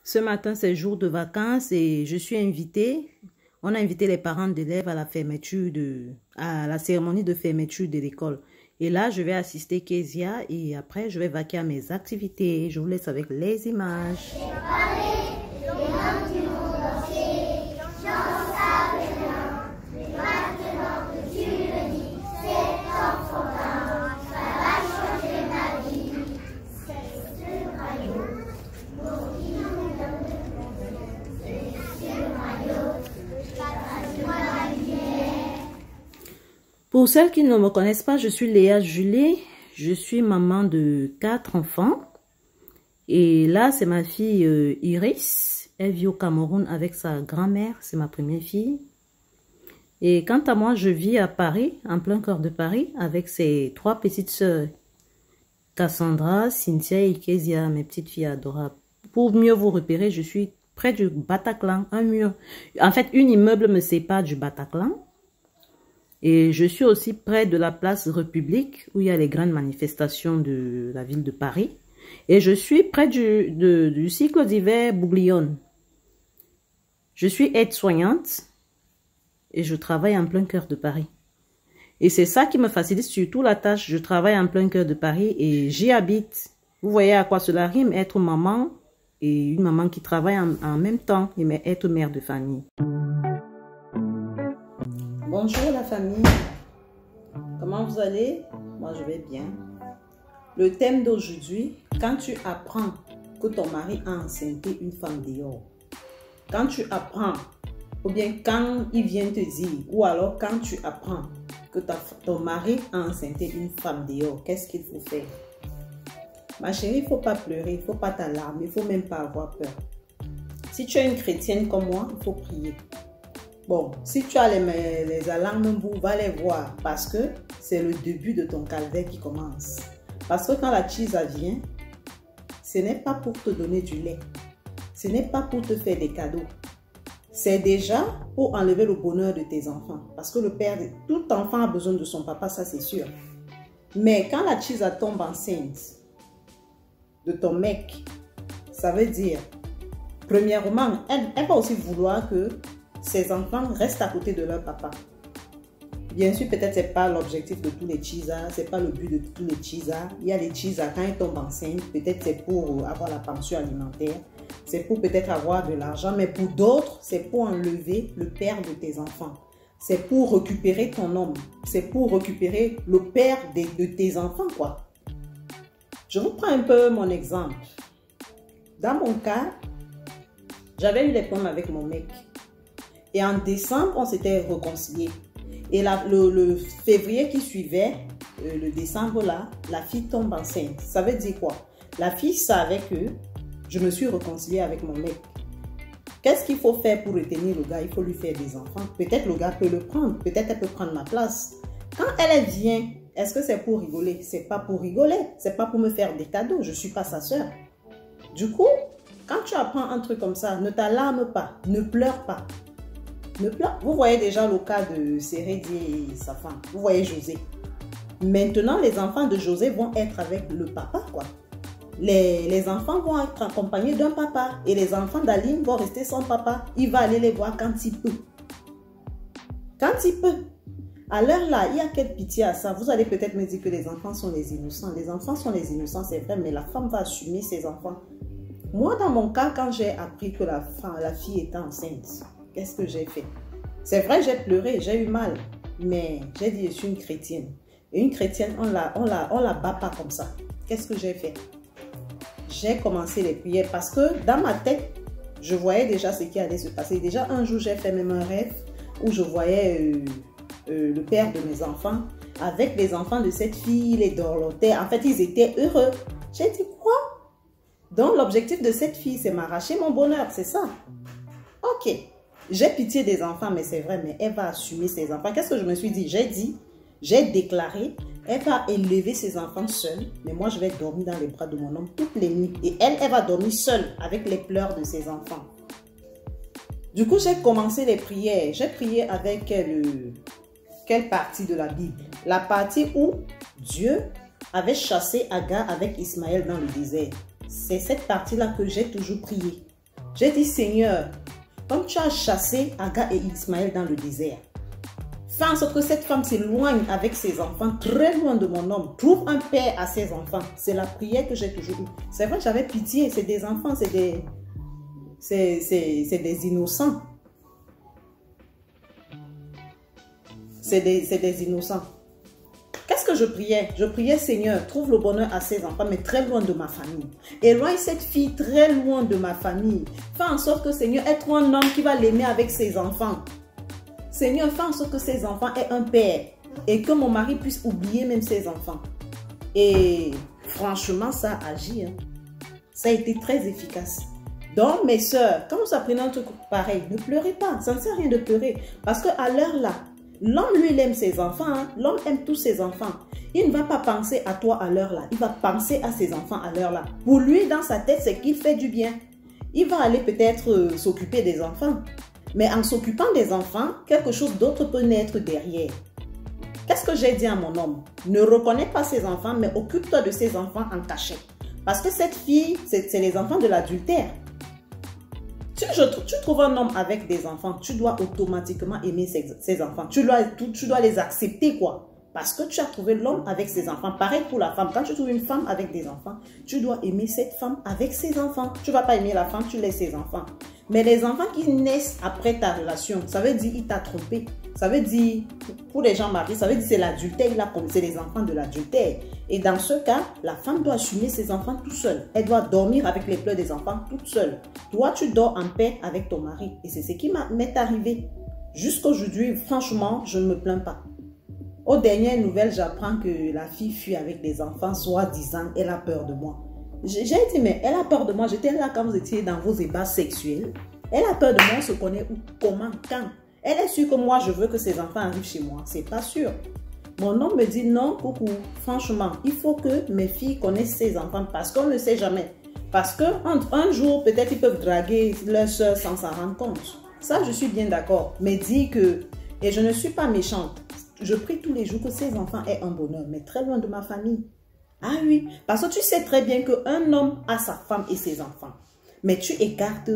Ce matin, c'est jour de vacances et je suis invitée. On a invité les parents d'élèves à la cérémonie de fermeture de l'école. Et là, je vais assister Kezia et après, je vais vaquer à mes activités. Je vous laisse avec les images. Pour celles qui ne me connaissent pas, je suis Léa Julie. Je suis maman de 4 enfants. Et là, c'est ma fille Iris. Elle vit au Cameroun avec sa grand-mère. C'est ma première fille. Et quant à moi, je vis à Paris, en plein cœur de Paris, avec ses 3 petites sœurs. Cassandra, Cynthia et Kezia, mes petites filles adorables. Pour mieux vous repérer, je suis près du Bataclan, un mur. En fait, une immeuble me sépare du Bataclan. Et je suis aussi près de la place République, où il y a les grandes manifestations de la ville de Paris. Et je suis près du cycle d'hiver Bouglione. Je suis aide-soignante et je travaille en plein cœur de Paris. Et c'est ça qui me facilite surtout la tâche. Je travaille en plein cœur de Paris et j'y habite. Vous voyez à quoi cela rime, être maman et une maman qui travaille en même temps et être mère de famille. Bonjour la famille, comment vous allez? Moi je vais bien. Le thème d'aujourd'hui, quand tu apprends que ton mari a enceinté une femme dehors. Quand tu apprends, ou bien quand il vient te dire, ou alors quand tu apprends que ton mari a enceinté une femme dehors, qu'est-ce qu'il faut faire? Ma chérie, il ne faut pas pleurer, il ne faut pas t'alarmer, il ne faut même pas avoir peur. Si tu es une chrétienne comme moi, il faut prier. Bon, si tu as les alarmes, va les voir parce que c'est le début de ton calvaire qui commence. Parce que quand la chisa vient, ce n'est pas pour te donner du lait. Ce n'est pas pour te faire des cadeaux. C'est déjà pour enlever le bonheur de tes enfants. Parce que tout enfant a besoin de son papa, ça c'est sûr. Mais quand la chisa tombe enceinte de ton mec, ça veut dire, premièrement, elle va aussi vouloir que ses enfants restent à côté de leur papa. Bien sûr, peut-être c'est pas l'objectif de tous les chisas, c'est pas le but de tous les chisas. Il y a les chisas, quand ils tombent enceintes, peut-être c'est pour avoir la pension alimentaire, c'est pour peut-être avoir de l'argent, mais pour d'autres, c'est pour enlever le père de tes enfants. C'est pour récupérer ton homme, c'est pour récupérer le père de tes enfants, quoi. Je vous prends un peu mon exemple. Dans mon cas, j'avais eu des problèmes avec mon mec. Et en décembre, on s'était réconciliés. Et le février qui suivait, le décembre là, la fille tombe enceinte. Ça veut dire quoi? La fille savait que je me suis réconciliée avec mon mec. Qu'est-ce qu'il faut faire pour retenir le gars? Il faut lui faire des enfants. Peut-être le gars peut le prendre. Peut-être elle peut prendre ma place. Quand elle vient, est-ce que c'est pour rigoler? C'est pas pour rigoler. C'est pas pour me faire des cadeaux. Je suis pas sa soeur. Du coup, quand tu apprends un truc comme ça, ne t'alarme pas. Ne pleure pas. Vous voyez déjà le cas de Sérédi et sa femme. Vous voyez José. Maintenant, les enfants de José vont être avec le papa, quoi. Les enfants vont être accompagnés d'un papa. Et les enfants d'Aline vont rester sans papa. Il va aller les voir quand il peut. Quand il peut. À l'heure là, il y a quelle pitié à ça? Vous allez peut-être me dire que les enfants sont les innocents. Les enfants sont les innocents, c'est vrai, mais la femme va assumer ses enfants. Moi, dans mon cas, quand j'ai appris que la fille était enceinte, qu'est-ce que j'ai fait? C'est vrai, j'ai pleuré, j'ai eu mal. Mais j'ai dit, je suis une chrétienne. Et une chrétienne, on la bat pas comme ça. Qu'est-ce que j'ai fait? J'ai commencé les prières parce que dans ma tête, je voyais déjà ce qui allait se passer. Déjà, un jour, j'ai fait même un rêve où je voyais le père de mes enfants avec les enfants de cette fille, les dorlotaient. En fait, ils étaient heureux. J'ai dit, quoi? Donc, l'objectif de cette fille, c'est m'arracher mon bonheur, c'est ça? Ok. J'ai pitié des enfants, mais c'est vrai, mais elle va assumer ses enfants. Qu'est-ce que je me suis dit? J'ai déclaré, elle va élever ses enfants seule, mais moi, je vais dormir dans les bras de mon homme toutes les nuits. Et elle va dormir seule avec les pleurs de ses enfants. Du coup, j'ai commencé les prières. J'ai prié avec quelle partie de la Bible? La partie où Dieu avait chassé Agar avec Ismaël dans le désert. C'est cette partie-là que j'ai toujours prié. J'ai dit, Seigneur, comme tu as chassé Agar et Ismaël dans le désert, fais en sorte que cette femme s'éloigne avec ses enfants, très loin de mon homme. Trouve un père à ses enfants. C'est la prière que j'ai toujours eue. C'est vrai, j'avais pitié. C'est des enfants, c'est des innocents. C'est des innocents. Qu'est-ce que je priais? Je priais, Seigneur, trouve le bonheur à ses enfants, mais très loin de ma famille. Éloigne cette fille très loin de ma famille. Fais en sorte que, Seigneur, être un homme qui va l'aimer avec ses enfants. Seigneur, fais en sorte que ses enfants aient un père et que mon mari puisse oublier même ses enfants. Et franchement, ça agit. Hein. Ça a été très efficace. Donc, mes soeurs, quand vous apprenez un truc pareil, ne pleurez pas. Ça ne sert à rien de pleurer. Parce qu'à l'heure là, l'homme, lui, il aime ses enfants. Hein. L'homme aime tous ses enfants. Il ne va pas penser à toi à l'heure là. Il va penser à ses enfants à l'heure là. Pour lui, dans sa tête, c'est qu'il fait du bien. Il va aller peut-être s'occuper des enfants. Mais en s'occupant des enfants, quelque chose d'autre peut naître derrière. Qu'est-ce que j'ai dit à mon homme? Ne reconnais pas ses enfants, mais occupe-toi de ses enfants en cachette. Parce que cette fille, c'est les enfants de l'adultère. Si tu trouves un homme avec des enfants, tu dois automatiquement aimer ses enfants. Tu dois les accepter, quoi. Parce que tu as trouvé l'homme avec ses enfants. Pareil pour la femme. Quand tu trouves une femme avec des enfants, tu dois aimer cette femme avec ses enfants. Tu ne vas pas aimer la femme, tu laisses ses enfants. Mais les enfants qui naissent après ta relation, ça veut dire qu'il t'a trompé. Ça veut dire, pour les gens mariés, ça veut dire c'est l'adultère, c'est les enfants de l'adultère. Et dans ce cas, la femme doit assumer ses enfants toute seule. Elle doit dormir avec les pleurs des enfants toute seule. Toi, tu dors en paix avec ton mari. Et c'est ce qui m'est arrivé. Jusqu'aujourd'hui, franchement, je ne me plains pas. Aux dernières nouvelles, j'apprends que la fille fuit avec les enfants, soi-disant, elle a peur de moi. J'ai dit, mais elle a peur de moi. J'étais là quand vous étiez dans vos ébats sexuels. Elle a peur de moi, on se connaît où, comment, quand. Elle est sûre que moi, je veux que ses enfants arrivent chez moi. C'est pas sûr. Mon homme me dit, non, coucou, franchement, il faut que mes filles connaissent ses enfants parce qu'on ne sait jamais. Parce qu'un jour, peut-être ils peuvent draguer leur soeur sans s'en rendre compte. Ça, je suis bien d'accord. Mais dis que, et je ne suis pas méchante, je prie tous les jours que ces enfants aient un bonheur, mais très loin de ma famille. Ah oui, parce que tu sais très bien qu'un homme a sa femme et ses enfants. Mais tu écartes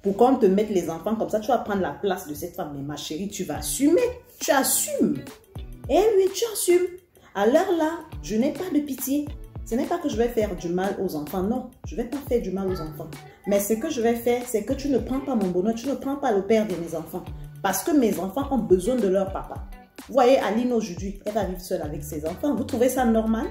pour qu'on te mette les enfants comme ça, tu vas prendre la place de cette femme. Mais ma chérie, tu vas assumer. Tu assumes. Eh oui, tu assumes. À l'heure là, je n'ai pas de pitié. Ce n'est pas que je vais faire du mal aux enfants. Non, je ne vais pas faire du mal aux enfants. Mais ce que je vais faire, c'est que tu ne prends pas mon bonheur. Tu ne prends pas le père de mes enfants. Parce que mes enfants ont besoin de leur papa. Vous voyez, Aline aujourd'hui, elle va vivre seule avec ses enfants. Vous trouvez ça normal?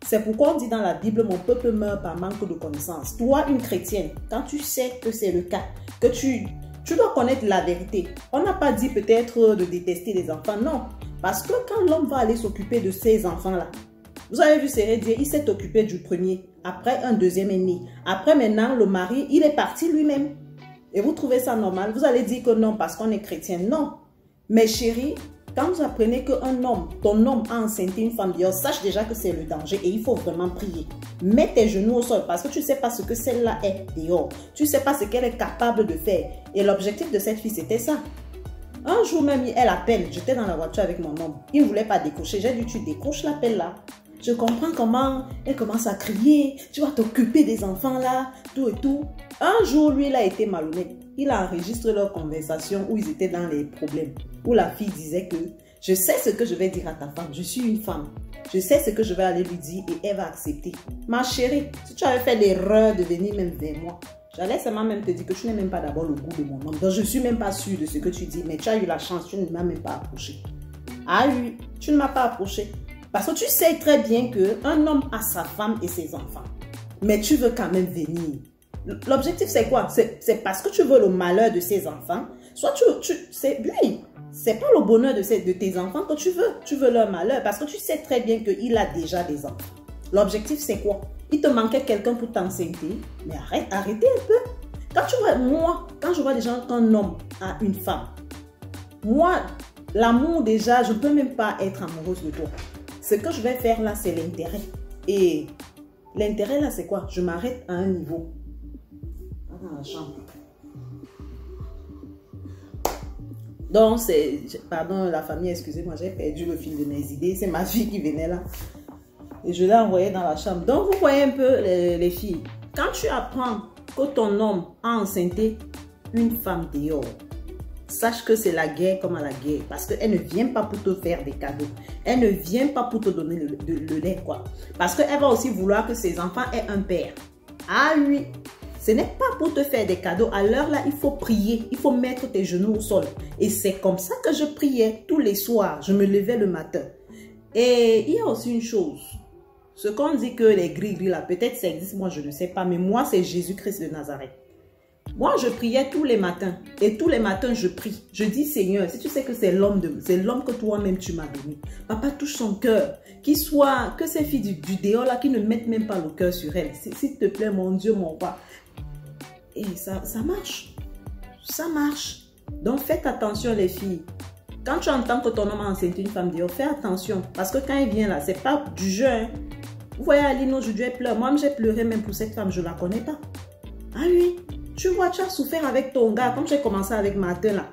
C'est pourquoi on dit dans la Bible, mon peuple meurt par manque de connaissance. Toi, une chrétienne, quand tu sais que c'est le cas, que tu dois connaître la vérité. On n'a pas dit peut-être de détester les enfants, non. Parce que quand l'homme va aller s'occuper de ces enfants-là, vous avez vu Séré dire, il s'est occupé du premier, après un deuxième est né. Après maintenant, le mari, il est parti lui-même. Et vous trouvez ça normal? Vous allez dire que non, parce qu'on est chrétien. Non. Mais chérie, quand vous apprenez qu'un homme, ton homme a enceinté une femme dehors, sache déjà que c'est le danger et il faut vraiment prier. Mets tes genoux au sol parce que tu ne sais pas ce que celle-là est dehors. Tu ne sais pas ce qu'elle est capable de faire. Et l'objectif de cette fille, c'était ça. Un jour même, elle appelle. J'étais dans la voiture avec mon homme. Il ne voulait pas décrocher. J'ai dit, tu décroches l'appel là. Je comprends comment elle commence à crier. Tu vas t'occuper des enfants là, tout et tout. Un jour, lui, il a été malhonnête. Il a enregistré leur conversation où ils étaient dans les problèmes. Où la fille disait que je sais ce que je vais dire à ta femme. Je suis une femme. Je sais ce que je vais aller lui dire et elle va accepter. Ma chérie, si tu avais fait l'erreur de venir même vers moi, j'allais seulement même te dire que tu n'es même pas d'abord le goût de mon homme. Donc je ne suis même pas sûre de ce que tu dis. Mais tu as eu la chance, tu ne m'as même pas approché. Ah oui, tu ne m'as pas approché. Parce que tu sais très bien qu'un homme a sa femme et ses enfants. Mais tu veux quand même venir. L'objectif, c'est quoi? C'est parce que tu veux le malheur de ses enfants. Soit c'est pas le bonheur de tes enfants que tu veux. Tu veux leur malheur parce que tu sais très bien qu'il a déjà des enfants. L'objectif, c'est quoi? Il te manquait quelqu'un pour t'enceinte. Mais arrêtez un peu. Quand je vois déjà qu'un homme a une femme, moi, l'amour déjà, je ne peux même pas être amoureuse de toi. Ce que je vais faire là, c'est l'intérêt. Et l'intérêt là, c'est quoi? Je m'arrête à un niveau. Dans la chambre. Donc, pardon la famille, excusez-moi, j'ai perdu le fil de mes idées. C'est ma fille qui venait là. Et je l'ai envoyée dans la chambre. Donc, vous voyez un peu les filles. Quand tu apprends que ton homme a enceinté une femme dehors, sache que c'est la guerre comme à la guerre. Parce qu'elle ne vient pas pour te faire des cadeaux. Elle ne vient pas pour te donner le lait, quoi. Parce qu'elle va aussi vouloir que ses enfants aient un père. Ah oui, ce n'est pas pour te faire des cadeaux. À l'heure là, il faut prier. Il faut mettre tes genoux au sol. Et c'est comme ça que je priais tous les soirs. Je me levais le matin. Et il y a aussi une chose. Ce qu'on dit que les gris-gris là, peut-être ça existe, moi je ne sais pas. Mais moi, c'est Jésus-Christ de Nazareth. Moi, je priais tous les matins. Et tous les matins, je prie. Je dis, Seigneur, si tu sais que c'est l'homme que toi-même tu m'as donné. Papa, touche son cœur. Que ces filles du dehors là, qui ne mettent même pas le cœur sur elles. S'il te plaît, mon Dieu, mon roi. Et ça marche. Ça marche. Donc, faites attention, les filles. Quand tu entends que ton homme a enceinté une femme dehors, fais attention. Parce que quand il vient là, c'est pas du jeu. Hein. Vous voyez, Aline, aujourd'hui, elle pleure. Moi, j'ai pleuré même pour cette femme. Je ne la connais pas. Ah oui. Tu vois, tu as souffert avec ton gars, comme j'ai commencé avec Martin là.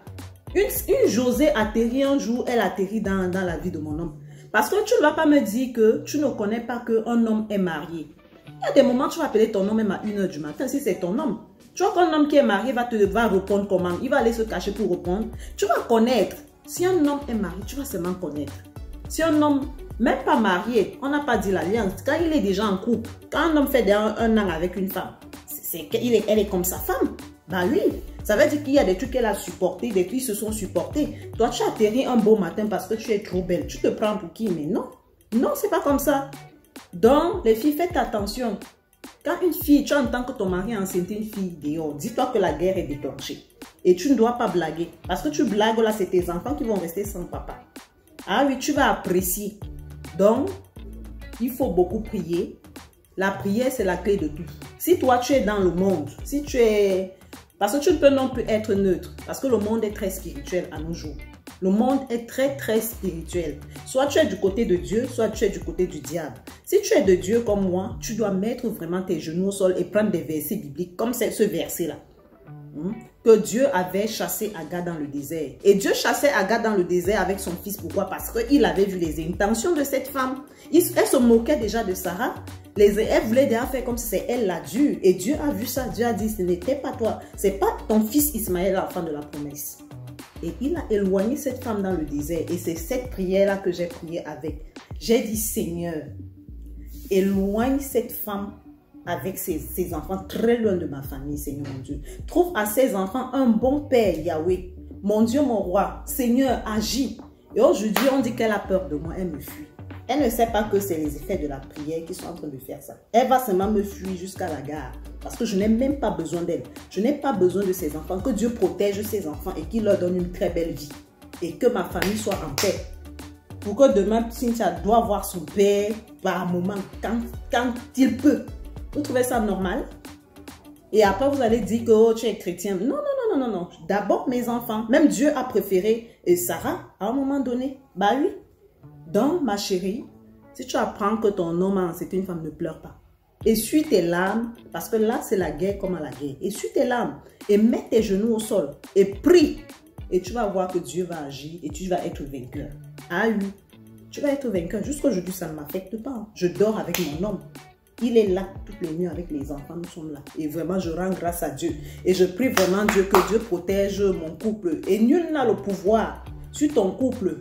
Une Josée atterrit un jour, elle atterrit dans la vie de mon homme. Parce que tu ne vas pas me dire que tu ne connais pas qu'un homme est marié. Il y a des moments où tu vas appeler ton homme même à 1 h du matin, si c'est ton homme. Tu vois qu'un homme qui est marié va répondre comment? Il va aller se cacher pour répondre. Tu vas connaître. Si un homme est marié, tu vas seulement connaître. Si un homme, même pas marié, on n'a pas dit l'alliance, quand il est déjà en couple, quand un homme fait un an avec une femme, elle est comme sa femme. Bah oui, ça veut dire qu'il y a des trucs qu'elle a supportés, des trucs qui se sont supportés. Toi, tu atterris un beau matin parce que tu es trop belle. Tu te prends pour qui? Mais non. Non, c'est pas comme ça. Donc, les filles, faites attention. Quand une fille, tu entends que ton mari a enceinté une fille dehors, dis-toi que la guerre est déclenchée. Et tu ne dois pas blaguer. Parce que tu blagues là, c'est tes enfants qui vont rester sans papa. Ah oui, tu vas apprécier. Donc, il faut beaucoup prier. La prière, c'est la clé de tout. Si toi, tu es dans le monde, si tu es... Parce que tu ne peux non plus être neutre. Parce que le monde est très spirituel à nos jours. Le monde est très, très spirituel. Soit tu es du côté de Dieu, soit tu es du côté du diable. Si tu es de Dieu comme moi, tu dois mettre vraiment tes genoux au sol et prendre des versets bibliques, comme ce verset-là. Que Dieu avait chassé Agar dans le désert. Et Dieu chassait Agar dans le désert avec son fils. Pourquoi? Parce qu'il avait vu les intentions de cette femme. Elle se moquait déjà de Sarah. Elle voulait déjà faire comme si c'est elle la dure. Et Dieu a vu ça. Dieu a dit, ce n'était pas toi. Ce n'est pas ton fils Ismaël, l'enfant de la promesse. Et il a éloigné cette femme dans le désert. Et c'est cette prière-là que j'ai prié avec. J'ai dit, Seigneur, éloigne cette femme avec ses enfants très loin de ma famille, Seigneur mon Dieu. Trouve à ses enfants un bon père, Yahweh. Mon Dieu, mon roi, Seigneur, agis. Et aujourd'hui, on dit qu'elle a peur de moi, elle me fuit. Elle ne sait pas que c'est les effets de la prière qui sont en train de faire ça. Elle va seulement me fuir jusqu'à la gare. Parce que je n'ai même pas besoin d'elle. Je n'ai pas besoin de ses enfants. Que Dieu protège ses enfants et qu'il leur donne une très belle vie. Et que ma famille soit en paix. Pour que demain, Cynthia doit voir son père par moment, quand il peut. Vous trouvez ça normal? Et après, vous allez dire que oh, tu es chrétien. Non, non, non, non, non, non. D'abord, mes enfants. Même Dieu a préféré Sarah à un moment donné. Bah oui. Donc, ma chérie, si tu apprends que ton homme, c'est une femme, ne pleure pas. Essuie tes larmes, parce que là, c'est la guerre comme à la guerre. Essuie tes larmes et mets tes genoux au sol et prie. Et tu vas voir que Dieu va agir et tu vas être vainqueur. Ah oui, tu vas être vainqueur. Jusqu'aujourd'hui, ça ne m'affecte pas. Je dors avec mon homme. Il est là toutes les nuits avec les enfants, nous sommes là. Et vraiment, je rends grâce à Dieu. Et je prie vraiment Dieu que Dieu protège mon couple. Et nul n'a le pouvoir sur ton couple.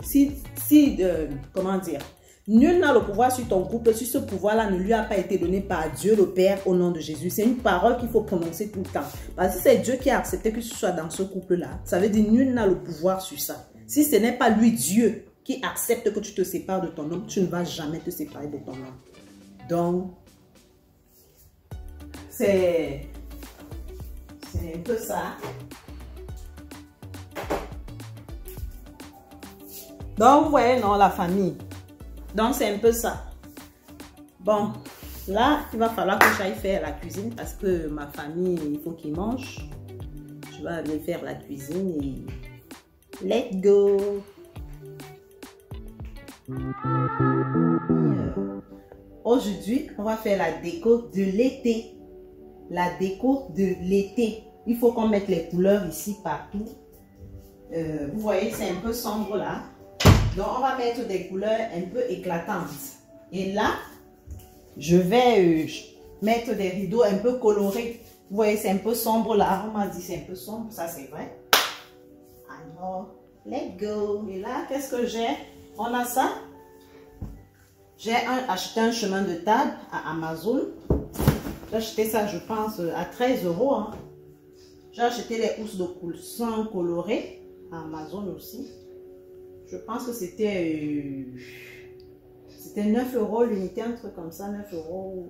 Comment dire? Nul n'a le pouvoir sur ton couple si ce pouvoir-là ne lui a pas été donné par Dieu le Père au nom de Jésus. C'est une parole qu'il faut prononcer tout le temps. Parce que c'est Dieu qui a accepté que tu sois dans ce couple-là. Ça veut dire nul n'a le pouvoir sur ça. Si ce n'est pas lui, Dieu, qui accepte que tu te sépares de ton homme, tu ne vas jamais te séparer de ton homme. Donc, c'est un peu ça. Donc, vous voyez, non, la famille. Donc, c'est un peu ça. Bon, là, il va falloir que j'aille faire la cuisine parce que ma famille, il faut qu'ils mangent. Je vais aller faire la cuisine et let's go. Aujourd'hui, on va faire la déco de l'été. La déco de l'été. Il faut qu'on mette les couleurs ici partout. Vous voyez, c'est un peu sombre là. Donc, on va mettre des couleurs un peu éclatantes. Et là, je vais mettre des rideaux un peu colorés. Vous voyez, c'est un peu sombre là. On m'a dit c'est un peu sombre, ça c'est vrai. Alors, let's go. Et là, qu'est-ce que j'ai? On a ça. J'ai acheté un chemin de table à Amazon. J'ai acheté ça, je pense, à 13 €. Hein. J'ai acheté les housses de coulson colorées à Amazon aussi. Je pense que c'était 9 € l'unité, un truc comme ça, 9 €.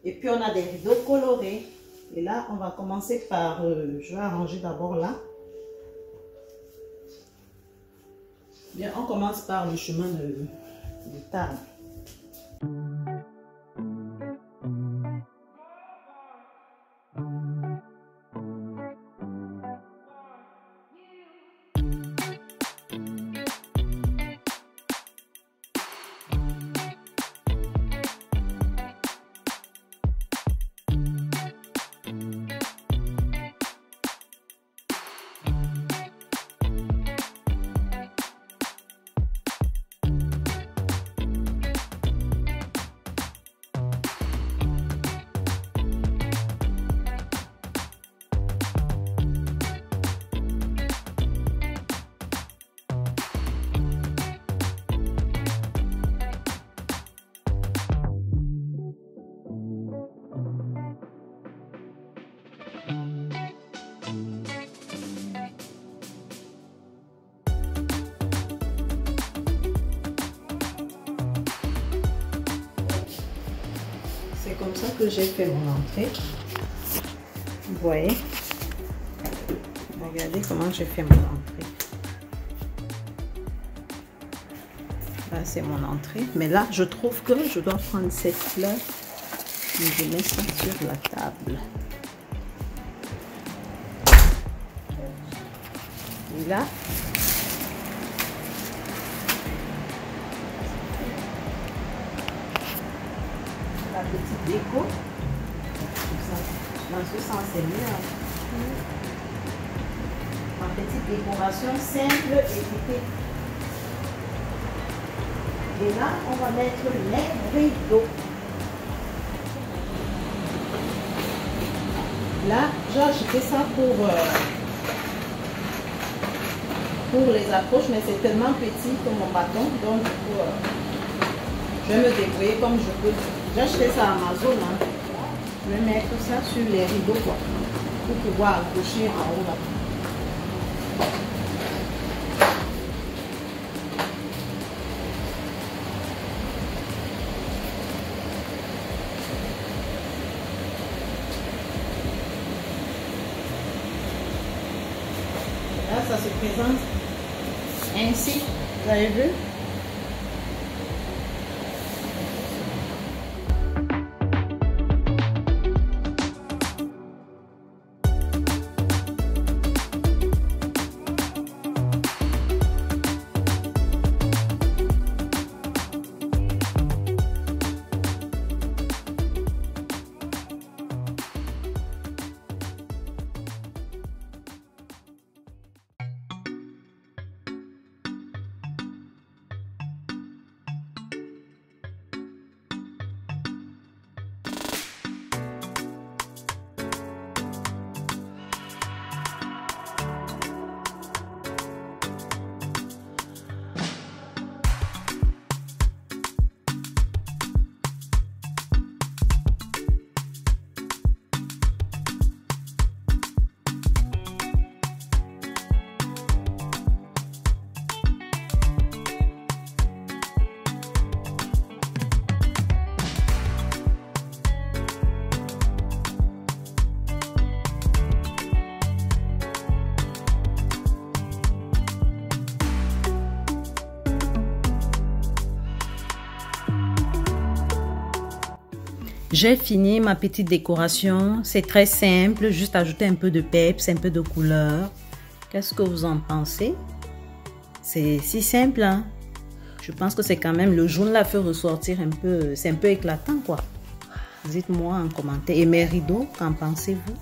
Et puis on a des rideaux colorés. Et là, on va commencer par, je vais arranger d'abord là. Bien, on commence par le chemin de table. C'est comme ça que j'ai fait mon entrée. Vous voyez? Regardez comment j'ai fait mon entrée. Là, c'est mon entrée. Mais là, je trouve que je dois prendre cette fleur et je mets ça sur la table. Et là, la petite déco. Dans ce sens, c'est mieux. Ma petite décoration simple et équipée. Et là, on va mettre les rideaux. Là, j'ai acheté ça pour les approches, mais c'est tellement petit que mon bâton. Donc, du coup, je vais me débrouiller comme je peux. J'ai acheté ça à Amazon. Hein. Je vais mettre ça sur les rideaux quoi, pour pouvoir accrocher en haut là. Là, ça se présente ainsi, vous avez vu? J'ai fini ma petite décoration. C'est très simple, juste ajouter un peu de peps, un peu de couleur. Qu'est-ce que vous en pensez? C'est si simple, hein? Je pense que c'est quand même le jaune là fait ressortir un peu, c'est un peu éclatant quoi. Dites-moi en commentaire. Et mes rideaux, qu'en pensez-vous?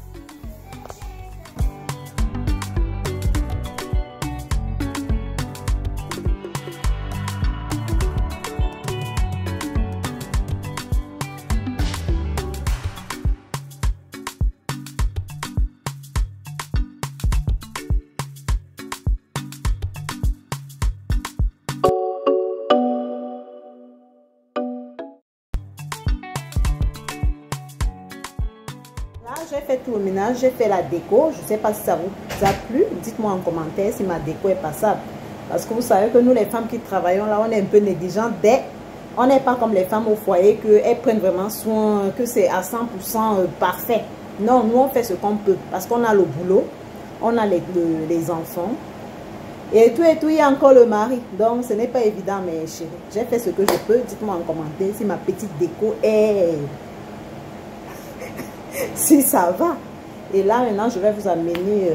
tout le ménage, j'ai fait la déco. Je ne sais pas si ça vous a plu. Dites-moi en commentaire si ma déco est passable. Parce que vous savez que nous, les femmes qui travaillons là, on est un peu négligentes. On n'est pas comme les femmes au foyer, qu'elles prennent vraiment soin, que c'est à 100% parfait. Non, nous, on fait ce qu'on peut. Parce qu'on a le boulot, on a les enfants. Et tout, il y a encore le mari. Donc, ce n'est pas évident, mes chéris. J'ai fait ce que je peux. Dites-moi en commentaire si ma petite déco est... si ça va. Et là, maintenant, je vais vous amener...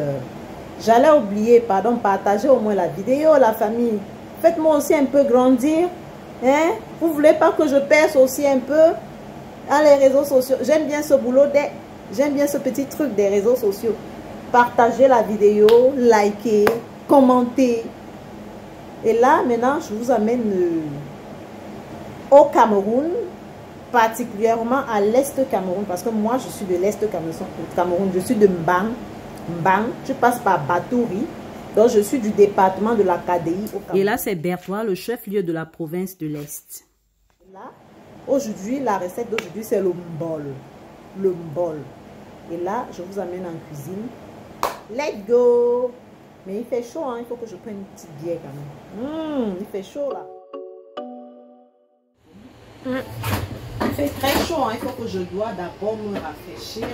J'allais oublier, pardon, partager au moins la vidéo, la famille. Faites-moi aussi un peu grandir. Hein? Vous ne voulez pas que je perce aussi un peu dans les réseaux sociaux? J'aime bien ce boulot. J'aime bien ce petit truc des réseaux sociaux. Partagez la vidéo, likez, commentez. Et là, maintenant, je vous amène au Cameroun, particulièrement à l'Est Cameroun, parce que moi, je suis de l'Est Cameroun. Je suis de Mbang. Je passe par Batouri. Donc, je suis du département de la KDI au Cameroun. Et là, c'est Bertois, le chef-lieu de la province de l'Est. Là, aujourd'hui, la recette d'aujourd'hui, c'est le mbol. Le mbol. Et là, je vous amène en cuisine. Let's go! Mais il fait chaud, hein? Il faut que je prenne une petite bière quand même. Il fait chaud là. Il fait très chaud, hein? Il faut que je dois d'abord me rafraîchir.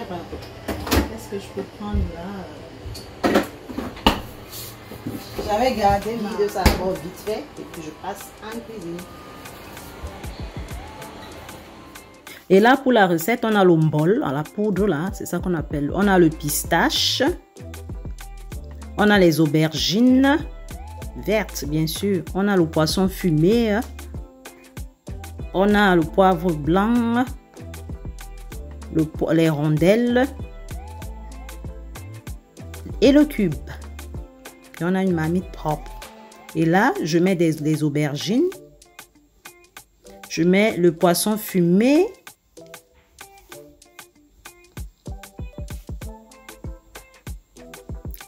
Qu'est-ce que je peux prendre là? J'avais gardé ma de ça d'abord vite fait et puis je passe en cuisine. Et là, pour la recette, on a le mbol, à la poudre là, c'est ça qu'on appelle. On a le pistache. On a les aubergines vertes, bien sûr. On a le poisson fumé. On a le poivre blanc. Les rondelles. Et le cube. Et on a une marmite propre. Et là, je mets des aubergines. Je mets le poisson fumé.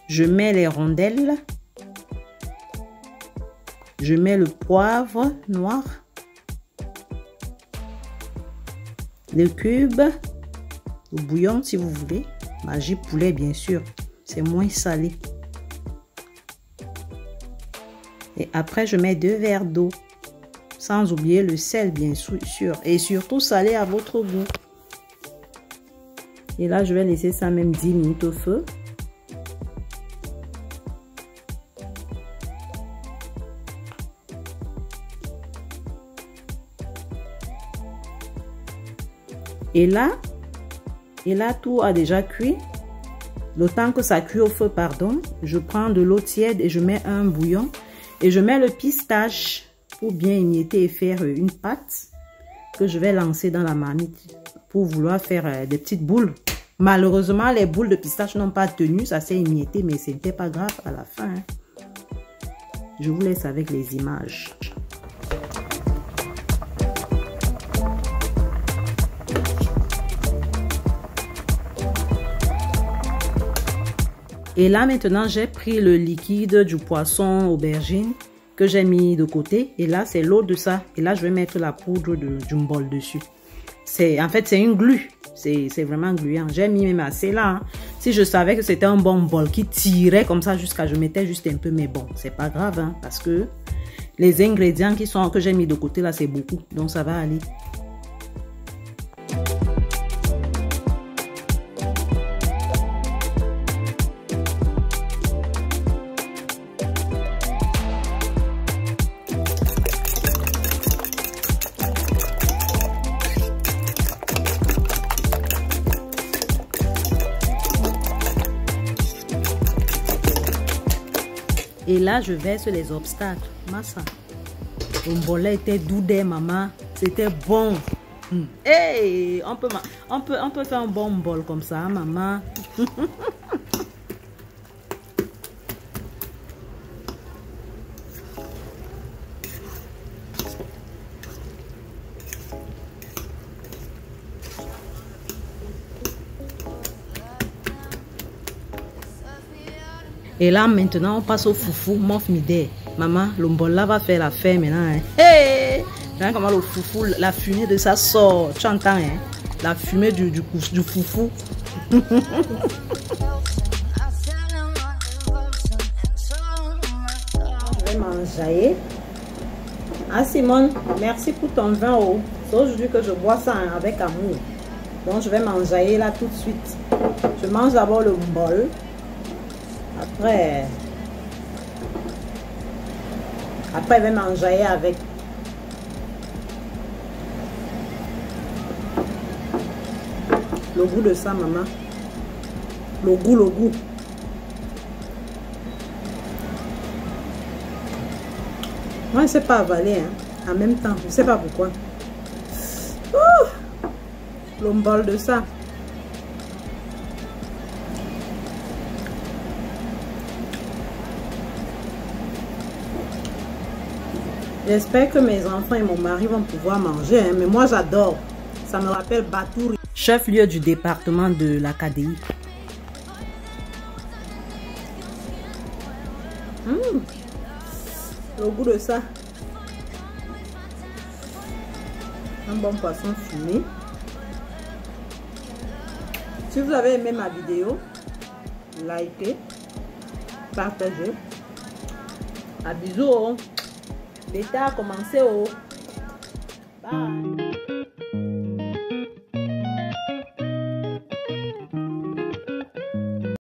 Je mets les rondelles. Je mets le poivre noir. Le cube. Le bouillon si vous voulez. Magie poulet bien sûr. C'est moins salé. Et après je mets 2 verres d'eau. Sans oublier le sel bien sûr. Et surtout salé à votre goût. Et là je vais laisser ça même 10 minutes au feu. Et là, tout a déjà cuit. Le temps que ça cuit au feu, pardon, je prends de l'eau tiède et je mets un bouillon. Et je mets le pistache pour bien émietter et faire une pâte que je vais lancer dans la marmite pour vouloir faire des petites boules. Malheureusement, les boules de pistache n'ont pas tenu, ça s'est émietté, mais ce n'était pas grave à la fin. Je vous laisse avec les images. Et là, maintenant, j'ai pris le liquide du poisson aubergine que j'ai mis de côté. Et là, c'est l'eau de ça. Et là, je vais mettre la poudre du mbol dessus. En fait, c'est une glu. C'est vraiment gluant. J'ai mis même assez là. Hein. Si je savais que c'était un bon mbol qui tirait comme ça jusqu'à... Je mettais juste un peu, mais bon, c'est pas grave. Hein, parce que les ingrédients que j'ai mis de côté là, c'est beaucoup. Donc, ça va aller. Et là, je verse les obstacles. Massa. Le mbol était doux, maman. C'était bon. Hey, on peut faire un bon mbol comme ça, maman. Et là, maintenant, on passe au foufou, mof midé. Maman, le mbol là va faire la fête maintenant. Hein. Hey! Regarde comment le foufou, la fumée de ça sort. Tu entends, hein? La fumée du foufou. Je vais m'enjailler. Ah Simone, merci pour ton vin. Oh. C'est aujourd'hui que je bois ça avec amour. Donc je vais m'enjailler là tout de suite. Je mange d'abord le bol. Après, je vais m'enjailler avec. Le goût de ça, maman. Le goût. Moi, je ne sais pas avaler, hein, en même temps. Je ne sais pas pourquoi. Le bol de ça. J'espère que mes enfants et mon mari vont pouvoir manger, hein, mais moi, j'adore. Ça me rappelle Batouri, chef-lieu du département de la KDI. Le goût de ça. Un bon poisson fumé. Si vous avez aimé ma vidéo, likez, partagez. À bisous. L'été a commencé. Bye.